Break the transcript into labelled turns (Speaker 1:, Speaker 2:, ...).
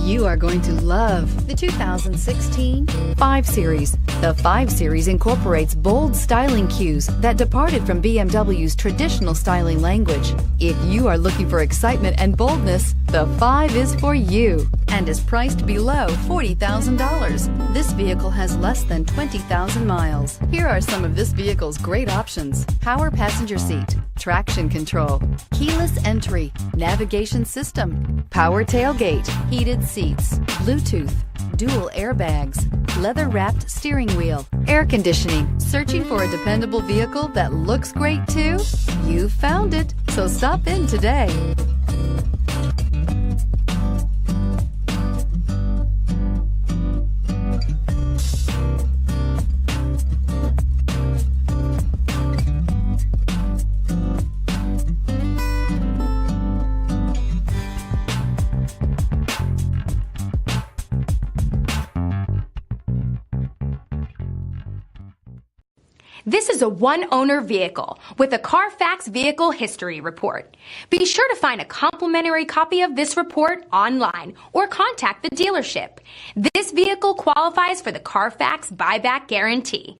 Speaker 1: You are going to love the 2016 5 Series. The 5 Series incorporates bold styling cues that departed from BMW's traditional styling language. If you are looking for excitement and boldness, the 5 is for you and is priced below $40,000. This vehicle has less than 20,000 miles. Here are some of this vehicle's great options: power passenger seat, traction control, keyless entry, navigation system, power tailgate, heated seats, Bluetooth, dual airbags, leather-wrapped steering wheel, air conditioning. Searching for a dependable vehicle that looks great too? You found it, so stop in today.
Speaker 2: This is a one-owner vehicle with a CARFAX Vehicle History Report. Be sure to find a complimentary copy of this report online or contact the dealership. This vehicle qualifies for the CARFAX Buyback Guarantee.